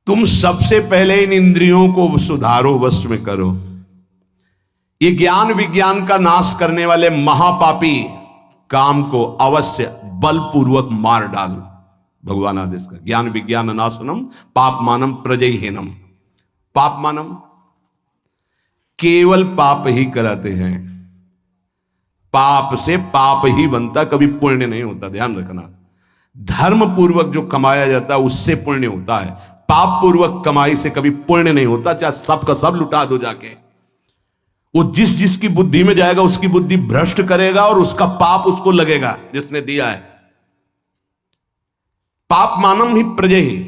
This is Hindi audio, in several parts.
तुम सबसे पहले इन इंद्रियों को सुधारो, वश में करो। ये ज्ञान विज्ञान का नाश करने वाले महापापी काम को अवश्य बलपूर्वक मार डाल। भगवान आदेश का ज्ञान विज्ञान नाशनम पाप मानम प्रजयहीनम। पाप मानम केवल पाप ही कराते हैं, पाप से पाप ही बनता, कभी पुण्य नहीं होता, ध्यान रखना। धर्म पूर्वक जो कमाया जाता है उससे पुण्य होता है, पाप पूर्वक कमाई से कभी पुण्य नहीं होता। चाहे सबका सब लुटा दो जाके, वो जिस जिसकी बुद्धि में जाएगा उसकी बुद्धि भ्रष्ट करेगा और उसका पाप उसको लगेगा जिसने दिया है। पाप मानम ही प्रजय ही।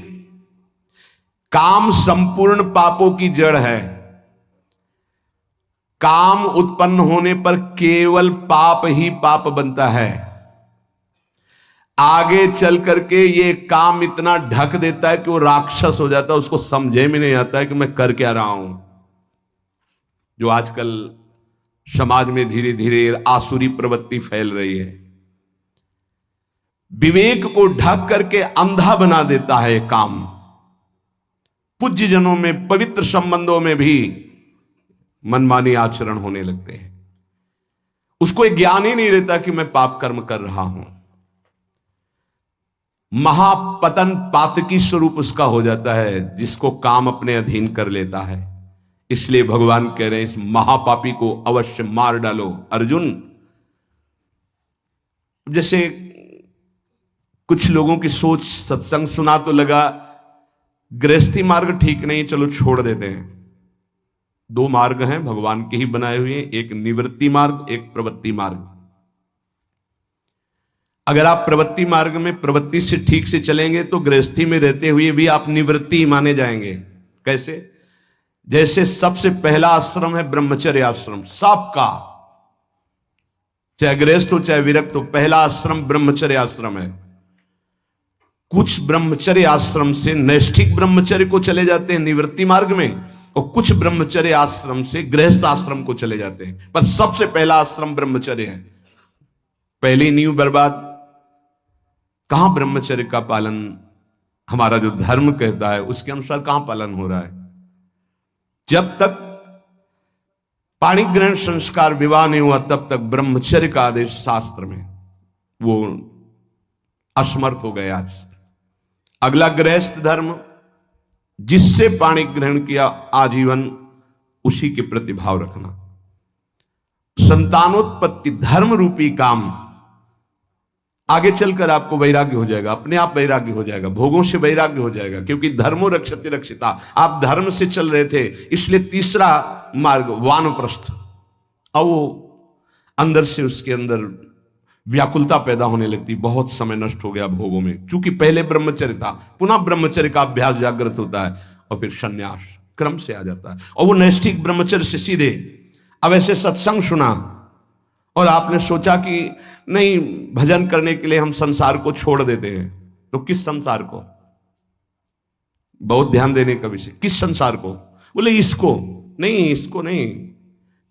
काम संपूर्ण पापों की जड़ है। काम उत्पन्न होने पर केवल पाप ही पाप बनता है। आगे चल करके ये काम इतना ढक देता है कि वो राक्षस हो जाता है, उसको समझे में नहीं आता है कि मैं कर क्या रहा हूं। जो आजकल समाज में धीरे धीरे आसुरी प्रवृत्ति फैल रही है, विवेक को ढक करके अंधा बना देता है काम। पूज्य जनों में, पवित्र संबंधों में भी मनमानी आचरण होने लगते हैं। उसको एक ज्ञान ही नहीं रहता कि मैं पाप कर्म कर रहा हूं। महापतन पातकी स्वरूप उसका हो जाता है जिसको काम अपने अधीन कर लेता है। इसलिए भगवान कह रहे हैं इस महापापी को अवश्य मार डालो। अर्जुन, जैसे कुछ लोगों की सोच, सत्संग सुना तो लगा गृहस्थी मार्ग ठीक नहीं, चलो छोड़ देते हैं। दो मार्ग हैं भगवान के ही बनाए हुए, एक निवृत्ति मार्ग, एक प्रवृत्ति मार्ग। अगर आप प्रवृत्ति मार्ग में प्रवृत्ति से ठीक से चलेंगे तो गृहस्थी में रहते हुए भी आप निवृत्ति माने जाएंगे। कैसे? जैसे सबसे पहला आश्रम है ब्रह्मचर्य आश्रम, सबका, चाहे गृहस्थ हो चाहे विरक्त हो, पहला आश्रम ब्रह्मचर्य आश्रम है। कुछ ब्रह्मचर्य आश्रम से नैष्ठिक ब्रह्मचर्य को चले जाते हैं निवृत्ति मार्ग में, और कुछ ब्रह्मचर्य आश्रम से गृहस्थ आश्रम को चले जाते हैं। पर सबसे पहला आश्रम ब्रह्मचर्य है। पहली नींव बर्बाद। कहां ब्रह्मचर्य का पालन, हमारा जो धर्म कहता है उसके अनुसार कहां पालन हो रहा है? जब तक पाणिग्रहण संस्कार विवाह नहीं हुआ तब तक ब्रह्मचर्य का आदेश शास्त्र में वो असमर्थ हो गए। आज अगला गृहस्थ धर्म, जिससे पाणिग्रहण किया आजीवन उसी के प्रति भाव रखना। संतानोत्पत्ति धर्म रूपी काम, आगे चलकर आपको वैराग्य हो जाएगा, अपने आप वैराग्य हो जाएगा, भोगों से वैराग्य हो जाएगा, क्योंकि धर्मो रक्षति रक्षिता। आप धर्म से चल रहे थे, इसलिए तीसरा मार्ग वानप्रस्थ। अब वो अंदर से उसके अंदर व्याकुलता पैदा होने लगती, बहुत समय नष्ट हो गया भोगों में। क्योंकि पहले ब्रह्मचर्य था, पुनः ब्रह्मचर्य का अभ्यास जागृत होता है और फिर संन्यास क्रम से आ जाता है। और वो नैष्ठिक ब्रह्मचर्य से सीधे, अब ऐसे सत्संग सुना और आपने सोचा कि नहीं, भजन करने के लिए हम संसार को छोड़ देते हैं। तो किस संसार को? बहुत ध्यान देने का विषय। किस संसार को? बोले इसको नहीं, इसको नहीं,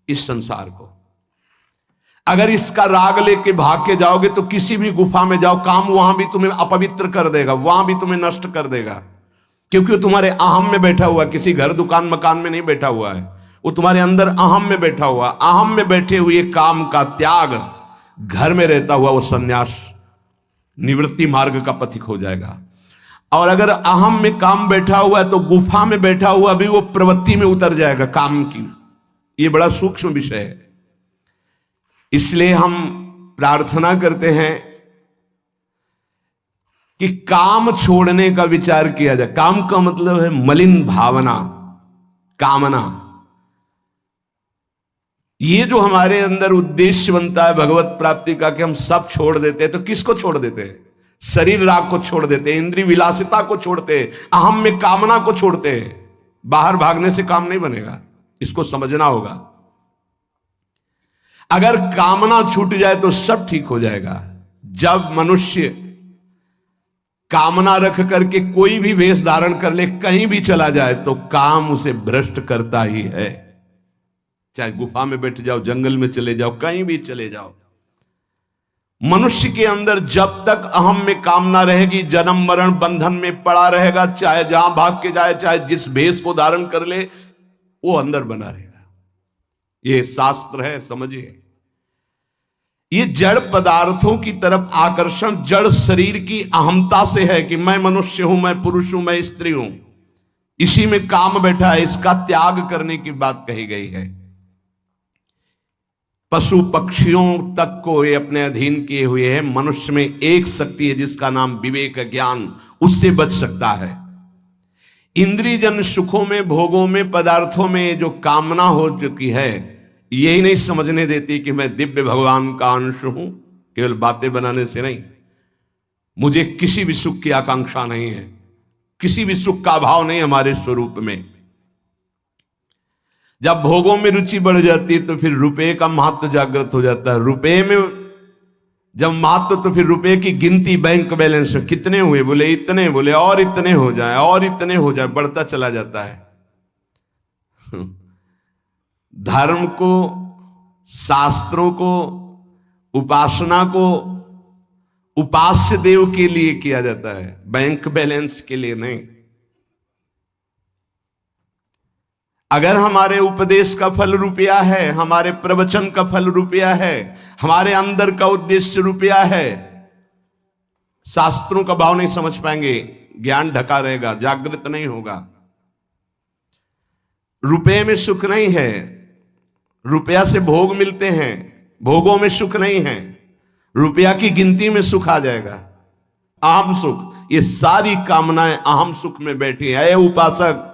इस संसार को। अगर इसका राग लेके भाग के जाओगे तो किसी भी गुफा में जाओ, काम वहां भी तुम्हें अपवित्र कर देगा, वहां भी तुम्हें नष्ट कर देगा। क्योंकि वो तुम्हारे अहम में बैठा हुआ, किसी घर दुकान मकान में नहीं बैठा हुआ है, वो तुम्हारे अंदर अहम में बैठा हुआ। अहम में बैठे हुए काम का त्याग, घर में रहता हुआ वो संन्यास निवृत्ति मार्ग का पथिक हो जाएगा। और अगर अहम में काम बैठा हुआ है तो गुफा में बैठा हुआ भी वो प्रवृत्ति में उतर जाएगा काम की। ये बड़ा सूक्ष्म विषय है। इसलिए हम प्रार्थना करते हैं कि काम छोड़ने का विचार किया जाए। काम का मतलब है मलिन भावना, कामना। ये जो हमारे अंदर उद्देश्य बनता है भगवत प्राप्ति का कि हम सब छोड़ देते हैं, तो किसको छोड़ देते हैं? शरीर राग को छोड़ देते हैं, इंद्रिय विलासिता को छोड़ते हैं, अहम में कामना को छोड़ते हैं। बाहर भागने से काम नहीं बनेगा, इसको समझना होगा। अगर कामना छूट जाए तो सब ठीक हो जाएगा। जब मनुष्य कामना रख करके कोई भी वेश धारण कर ले, कहीं भी चला जाए, तो काम उसे भ्रष्ट करता ही है। चाहे गुफा में बैठ जाओ, जंगल में चले जाओ, कहीं भी चले जाओ, मनुष्य के अंदर जब तक अहम में कामना रहेगी, जन्म मरण बंधन में पड़ा रहेगा, चाहे जहां भाग के जाए, चाहे जिस भेष को धारण कर ले, वो अंदर बना रहेगा। ये शास्त्र है, समझिए। ये जड़ पदार्थों की तरफ आकर्षण जड़ शरीर की अहमता से है कि मैं मनुष्य हूं, मैं पुरुष हूं, मैं स्त्री हूं, इसी में काम बैठा है। इसका त्याग करने की बात कही गई है। पशु पक्षियों तक को ये अपने अधीन किए हुए हैं। मनुष्य में एक शक्ति है जिसका नाम विवेक ज्ञान, उससे बच सकता है। इंद्रिय जन सुखों में, भोगों में, पदार्थों में जो कामना हो चुकी है, यही नहीं समझने देती कि मैं दिव्य भगवान का अंश हूं। केवल बातें बनाने से नहीं, मुझे किसी भी सुख की आकांक्षा नहीं है, किसी भी सुख का अभाव नहीं हमारे स्वरूप में। जब भोगों में रुचि बढ़ जाती है तो फिर रुपए का महत्व जागृत हो जाता है। रुपए में जब महत्व, तो फिर रुपए की गिनती बैंक बैलेंस में कितने हुए, बोले इतने, बोले और इतने हो जाए, और इतने हो जाए, बढ़ता चला जाता है। धर्म को, शास्त्रों को, उपासना को उपास्य देव के लिए किया जाता है, बैंक बैलेंस के लिए नहीं। अगर हमारे उपदेश का फल रुपया है, हमारे प्रवचन का फल रुपया है, हमारे अंदर का उद्देश्य रुपया है, शास्त्रों का भाव नहीं समझ पाएंगे, ज्ञान ढका रहेगा, जागृत नहीं होगा। रुपये में सुख नहीं है, रुपया से भोग मिलते हैं, भोगों में सुख नहीं है, रुपया की गिनती में सुख आ जाएगा, अहम सुख। ये सारी कामनाएं अहम सुख में बैठी है। उपासक,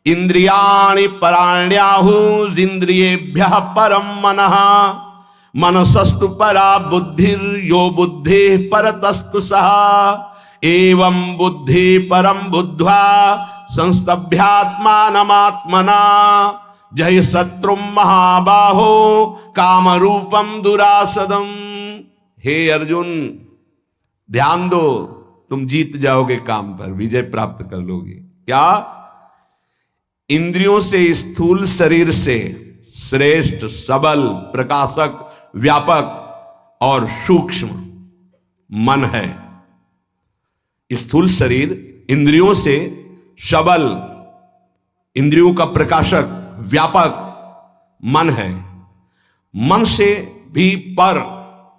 इंद्रियाणि पराण्याहुरिन्द्रियेभ्यः परम मनः, मनसस्तु परा बुद्धिर यो बुद्धि परतस्तु सः, एवं बुद्धि परम बुद्ध्वा संस्तभ्यात्मानमात्मना, जय शत्रुम महाबाहो काम रूपम दुरासदम। हे अर्जुन, ध्यान दो, तुम जीत जाओगे, काम पर विजय प्राप्त कर लोगे। क्या? इंद्रियों से, स्थूल शरीर से श्रेष्ठ, सबल, प्रकाशक, व्यापक और सूक्ष्म मन है। स्थूल शरीर इंद्रियों से सबल, इंद्रियों का प्रकाशक, व्यापक मन है। मन से भी पर,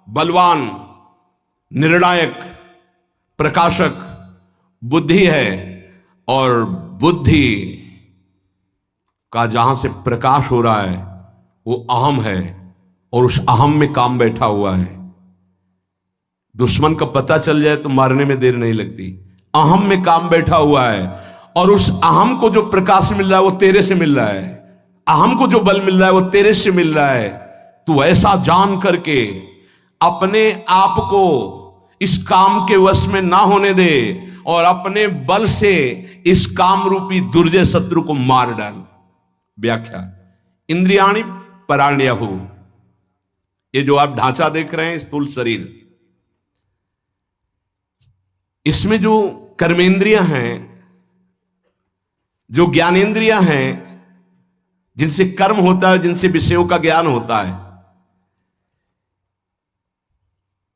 बलवान, निर्णायक, प्रकाशक बुद्धि है, और बुद्धि का जहां से प्रकाश हो रहा है वो अहम है, और उस अहम में काम बैठा हुआ है। दुश्मन का पता चल जाए तो मारने में देर नहीं लगती। अहम में काम बैठा हुआ है, और उस अहम को जो प्रकाश मिल रहा है वो तेरे से मिल रहा है, अहम को जो बल मिल रहा है वो तेरे से मिल रहा है। तू ऐसा जान करके अपने आप को इस काम के वश में ना होने दे, और अपने बल से इस काम रूपी दुर्जय शत्रु को मार डाल। व्याख्या, इंद्रियाणि पराण्याहु, ये जो आप ढांचा देख रहे हैं स्थूल शरीर, इसमें जो कर्मेंद्रियां हैं, जो ज्ञानेंद्रियां हैं, जिनसे कर्म होता है, जिनसे विषयों का ज्ञान होता है,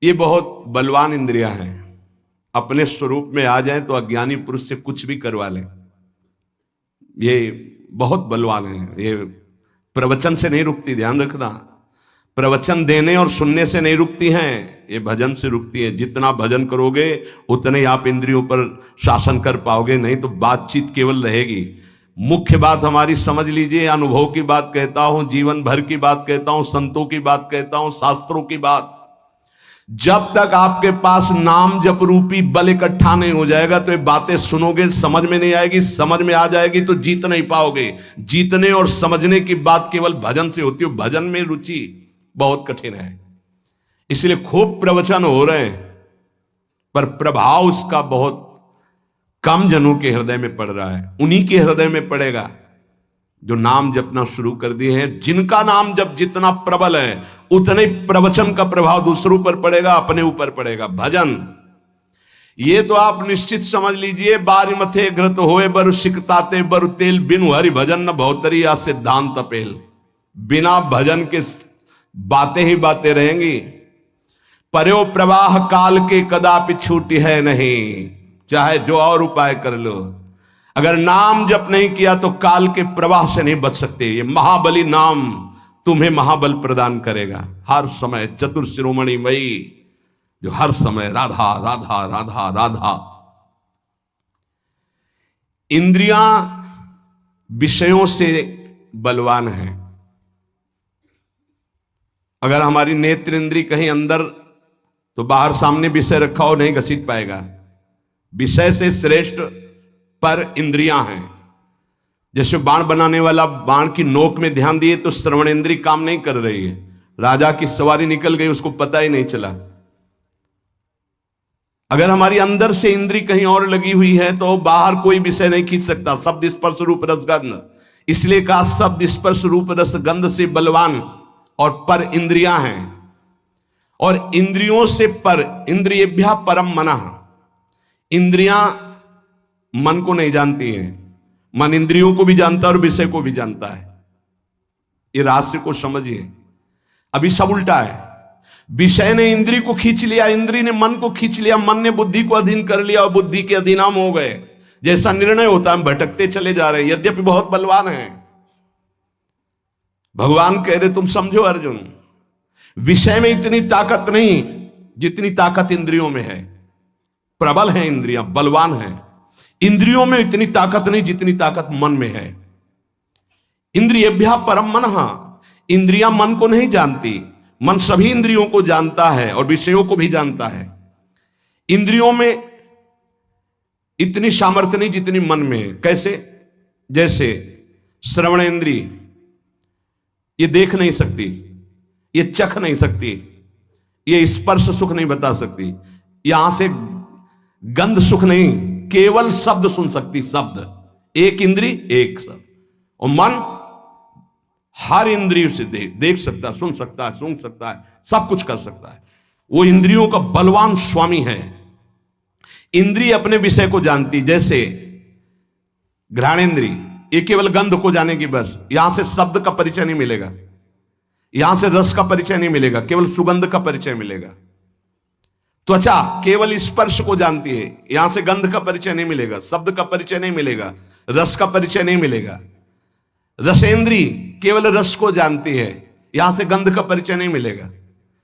ये बहुत बलवान इंद्रियां हैं। अपने स्वरूप में आ जाएं तो अज्ञानी पुरुष से कुछ भी करवा लें। ये बहुत बलवान है। ये प्रवचन से नहीं रुकती, ध्यान रखना। प्रवचन देने और सुनने से नहीं रुकती हैं, ये भजन से रुकती है। जितना भजन करोगे उतने ही आप इंद्रियों पर शासन कर पाओगे, नहीं तो बातचीत केवल रहेगी। मुख्य बात हमारी समझ लीजिए, अनुभव की बात कहता हूं, जीवन भर की बात कहता हूं, संतों की बात कहता हूं, शास्त्रों की बात। जब तक आपके पास नाम जप रूपी बल इकट्ठा नहीं हो जाएगा तो ये बातें सुनोगे, समझ में नहीं आएगी, समझ में आ जाएगी तो जीत नहीं पाओगे। जीतने और समझने की बात केवल भजन से होती है। भजन में रुचि बहुत कठिन है, इसलिए खूब प्रवचन हो रहे हैं, पर प्रभाव उसका बहुत कम जनों के हृदय में पड़ रहा है। उन्हीं के हृदय में पड़ेगा जो नाम जपना शुरू कर दिए हैं। जिनका नाम जप जितना प्रबल है, उतने प्रवचन का प्रभाव दूसरों पर पड़ेगा, अपने ऊपर पड़ेगा। भजन, ये तो आप निश्चित समझ लीजिए। बारी मथे घृत होए बरु सिकताते बरु तेल, बिनु हरि भजन न भौतरिया सिद्धांत अपेल। बिना भजन के बातें ही बातें रहेंगी। पर्यो प्रवाह काल के कदापि छूटी है नहीं, चाहे जो और उपाय कर लो, अगर नाम जप नहीं किया तो काल के प्रवाह से नहीं बच सकते। ये महाबली नाम तुम्हें महाबल प्रदान करेगा हर समय। चतुर शिरोमणि मई, जो हर समय राधा राधा राधा राधा। इंद्रियां विषयों से बलवान है। अगर हमारी नेत्र इंद्री कहीं अंदर, तो बाहर सामने विषय रखा हो नहीं घसीट पाएगा। विषय से श्रेष्ठ पर इंद्रियां हैं। जैसे बाण बनाने वाला बाण की नोक में ध्यान दिए तो श्रवण इंद्री काम नहीं कर रही है, राजा की सवारी निकल गई, उसको पता ही नहीं चला। अगर हमारी अंदर से इंद्री कहीं और लगी हुई है तो बाहर कोई विषय नहीं खींच सकता। शब्द स्पर्श रूप रस गंध, इसलिए कहा शब्द स्पर्श रूप रस गंध से बलवान और पर इंद्रियां हैं। और इंद्रियों से पर, इंद्रियेभ्यः परम मनः। इंद्रियां मन को नहीं जानती हैं, मन इंद्रियों को भी जानता है और विषय को भी जानता है। ये रहस्य को समझिए। अभी सब उल्टा है। विषय ने इंद्री को खींच लिया, इंद्री ने मन को खींच लिया, मन ने बुद्धि को अधीन कर लिया और बुद्धि के अधीन हम हो गए। जैसा निर्णय होता है हम भटकते चले जा रहे हैं, यद्यपि बहुत बलवान हैं। भगवान कह रहे तुम समझो अर्जुन, विषय में इतनी ताकत नहीं जितनी ताकत इंद्रियों में है। प्रबल है इंद्रियां, बलवान है। इंद्रियों में इतनी ताकत नहीं जितनी ताकत मन में है। इंद्रियेभ्यः परम मनः। इंद्रियां मन को नहीं जानती, मन सभी इंद्रियों को जानता है और विषयों को भी जानता है। इंद्रियों में इतनी सामर्थ्य नहीं जितनी मन में है। कैसे? जैसे श्रवण इंद्री, ये देख नहीं सकती, ये चख नहीं सकती, ये स्पर्श सुख नहीं बता सकती, यहां से गंध सुख नहीं, केवल शब्द सुन सकती। शब्द, एक इंद्री एक शब्द। और मन हर इंद्रियों से देख सकता है, सुन सकता है, सूंघ सकता है, सब कुछ कर सकता है। वो इंद्रियों का बलवान स्वामी है। इंद्रिय अपने विषय को जानती, जैसे घ्राणेंद्री, ये केवल गंध को जाने की बस, यहां से शब्द का परिचय नहीं मिलेगा, यहां से रस का परिचय नहीं मिलेगा, केवल सुगंध का परिचय मिलेगा। त्वचा केवल स्पर्श को जानती है, यहां से गंध का परिचय नहीं मिलेगा, शब्द का परिचय नहीं मिलेगा, रस का परिचय नहीं मिलेगा। रसेंद्री केवल रस को जानती है, यहां से गंध का परिचय नहीं मिलेगा,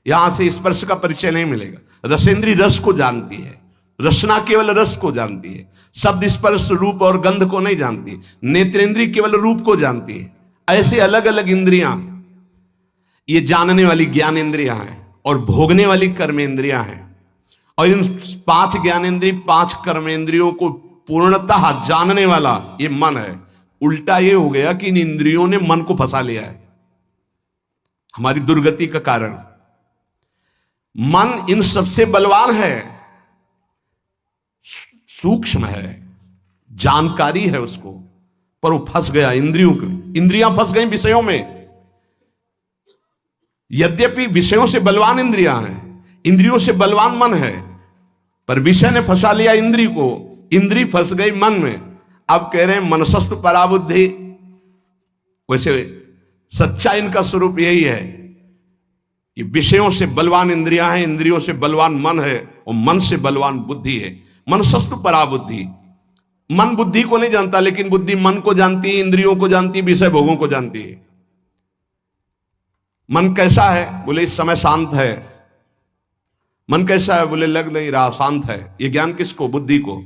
यहां से स्पर्श का परिचय नहीं मिलेगा। रसेंद्री रस को जानती है, रसना केवल रस को जानती है, शब्द स्पर्श रूप और गंध को नहीं जानती। नेत्रेंद्री केवल रूप को जानती है। ऐसे अलग अलग इंद्रियां, ये जानने वाली ज्ञान इंद्रियां हैं और भोगने वाली कर्मेंद्रियां हैं। और इन 5 ज्ञानेंद्रिय 5 कर्मेंद्रियों को पूर्णतः जानने वाला ये मन है। उल्टा ये हो गया कि इन इंद्रियों ने मन को फंसा लिया है, हमारी दुर्गति का कारण। मन इन सबसे बलवान है, सूक्ष्म है, जानकारी है उसको, पर वो फंस गया इंद्रियों को। इंद्रियां फंस गई विषयों में। यद्यपि विषयों से बलवान इंद्रियां हैं, इंद्रियों से बलवान मन है, पर विषय ने फंसा लिया इंद्री को, इंद्री फंस गई मन में। अब कह रहे हैं मनसस्तु पराबुद्धि। वैसे सच्चा इनका स्वरूप यही है कि विषयों से बलवान इंद्रियां हैं, इंद्रियों से बलवान मन है और मन से बलवान बुद्धि है। मनसस्तु पराबुद्धि। मन बुद्धि को नहीं जानता, लेकिन बुद्धि मन को जानती है, इंद्रियों को जानती है, विषय भोगों को जानती है। मन कैसा है? बोले इस समय शांत है। मन कैसा है? बोले लग नहीं रहा, शांत है। ये ज्ञान किसको? बुद्धि को।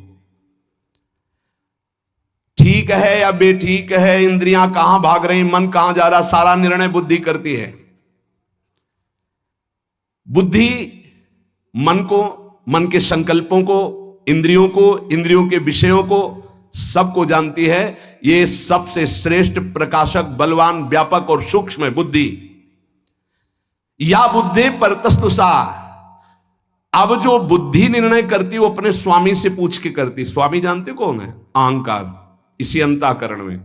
ठीक है या बेठीक है, इंद्रियां कहां भाग रही, मन कहां जा रहा, सारा निर्णय बुद्धि करती है। बुद्धि मन को, मन के संकल्पों को, इंद्रियों को, इंद्रियों के विषयों को, सबको जानती है। ये सबसे श्रेष्ठ प्रकाशक, बलवान, व्यापक और सूक्ष्म है बुद्धि। या बुद्धि परतस्तु सा। अब जो बुद्धि निर्णय करती वो अपने स्वामी से पूछ के करती। स्वामी जानते कौन है? अहंकार, इसी अंतःकरण में।